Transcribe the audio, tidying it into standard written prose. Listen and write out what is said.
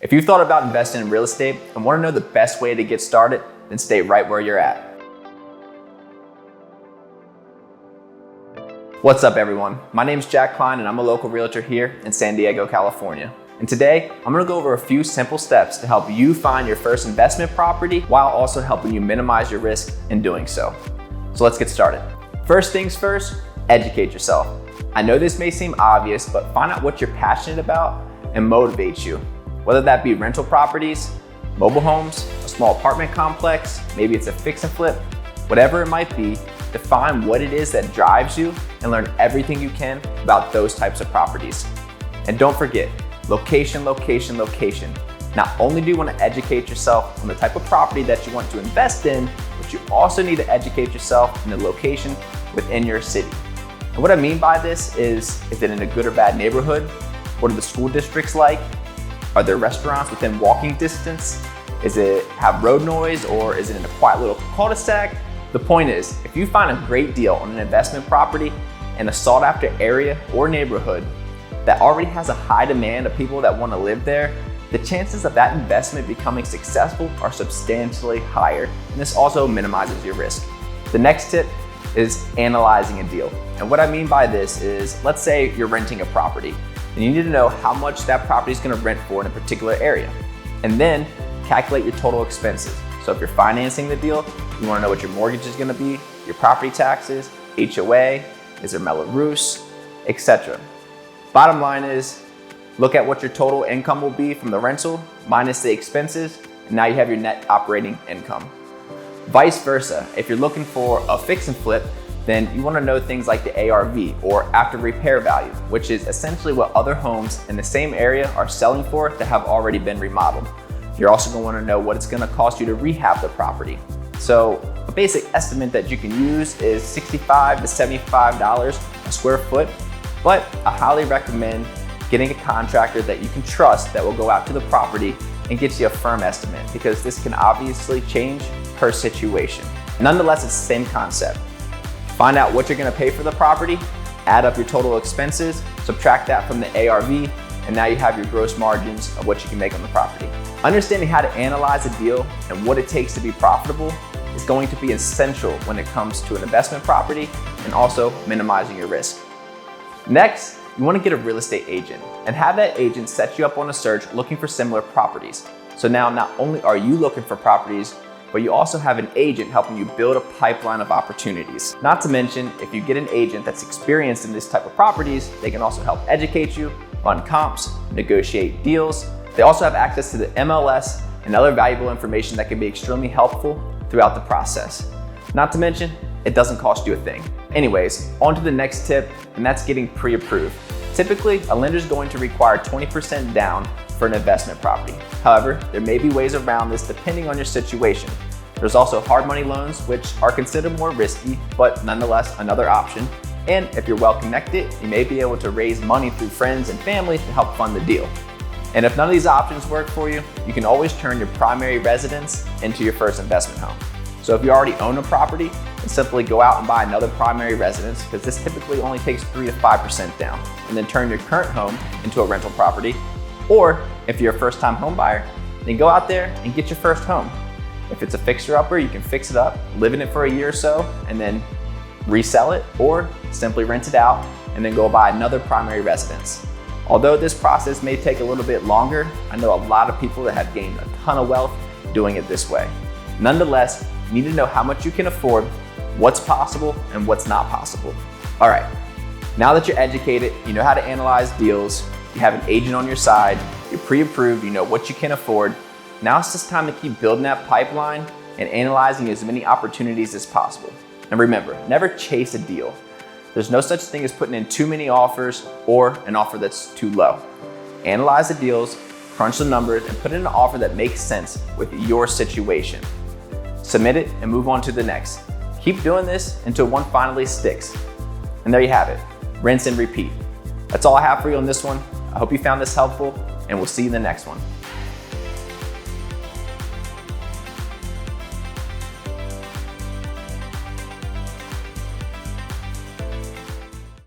If you've thought about investing in real estate and want to know the best way to get started, then stay right where you're at. What's up, everyone? My name's Jack Klein and I'm a local realtor here in San Diego, California. And today, I'm gonna go over a few simple steps to help you find your first investment property while also helping you minimize your risk in doing so. So let's get started. First things first, educate yourself. I know this may seem obvious, but find out what you're passionate about and motivates you. Whether that be rental properties, mobile homes, a small apartment complex, maybe it's a fix and flip, whatever it might be, define what it is that drives you and learn everything you can about those types of properties. And don't forget, location, location, location. Not only do you want to educate yourself on the type of property that you want to invest in, but you also need to educate yourself in the location within your city. And what I mean by this is it in a good or bad neighborhood? What are the school districts like? Are there restaurants within walking distance? Is it have road noise, or is it in a quiet little cul-de-sac? The point is, if you find a great deal on an investment property in a sought after area or neighborhood that already has a high demand of people that want to live there, the chances of that investment becoming successful are substantially higher. And this also minimizes your risk. The next tip is analyzing a deal. And what I mean by this is, let's say you're renting a property and you need to know how much that property is going to rent for in a particular area. And then calculate your total expenses. So if you're financing the deal, you want to know what your mortgage is going to be, your property taxes, HOA, is there metal roofs, etc. Bottom line is, look at what your total income will be from the rental minus the expenses, and now you have your net operating income. Vice versa, if you're looking for a fix and flip, then you want to know things like the ARV, or after repair value, which is essentially what other homes in the same area are selling for that have already been remodeled. You're also going to want to know what it's going to cost you to rehab the property. So a basic estimate that you can use is $65 to $75 a square foot, but I highly recommend getting a contractor that you can trust that will go out to the property and get you a firm estimate, because this can obviously change per situation. Nonetheless, it's the same concept. Find out what you're going to pay for the property, add up your total expenses, subtract that from the ARV, and now you have your gross margins of what you can make on the property. Understanding how to analyze a deal and what it takes to be profitable is going to be essential when it comes to an investment property and also minimizing your risk. Next, you want to get a real estate agent and have that agent set you up on a search looking for similar properties. So now not only are you looking for properties, but you also have an agent helping you build a pipeline of opportunities. Not to mention, if you get an agent that's experienced in this type of properties, they can also help educate you, run comps, negotiate deals. They also have access to the MLS and other valuable information that can be extremely helpful throughout the process. Not to mention, it doesn't cost you a thing. Anyways, on to the next tip, and that's getting pre-approved. Typically, a lender is going to require 20% down for an investment property. However, there may be ways around this depending on your situation. There's also hard money loans, which are considered more risky, but nonetheless another option. And if you're well connected, you may be able to raise money through friends and family to help fund the deal. And if none of these options work for you, you can always turn your primary residence into your first investment home. So if you already own a property, then simply go out and buy another primary residence, because this typically only takes 3 to 5% down, and then turn your current home into a rental property. Or if you're a first-time home buyer, then go out there and get your first home. If it's a fixer-upper, you can fix it up, live in it for a year or so, and then resell it, or simply rent it out and then go buy another primary residence. Although this process may take a little bit longer, I know a lot of people that have gained a ton of wealth doing it this way. Nonetheless, you need to know how much you can afford, what's possible and what's not possible. All right, now that you're educated, you know how to analyze deals, you have an agent on your side, you're pre-approved, you know what you can afford. Now it's just time to keep building that pipeline and analyzing as many opportunities as possible. And remember, never chase a deal. There's no such thing as putting in too many offers or an offer that's too low. Analyze the deals, crunch the numbers, and put in an offer that makes sense with your situation. Submit it and move on to the next. Keep doing this until one finally sticks. And there you have it, rinse and repeat. That's all I have for you on this one. I hope you found this helpful, and we'll see you in the next one.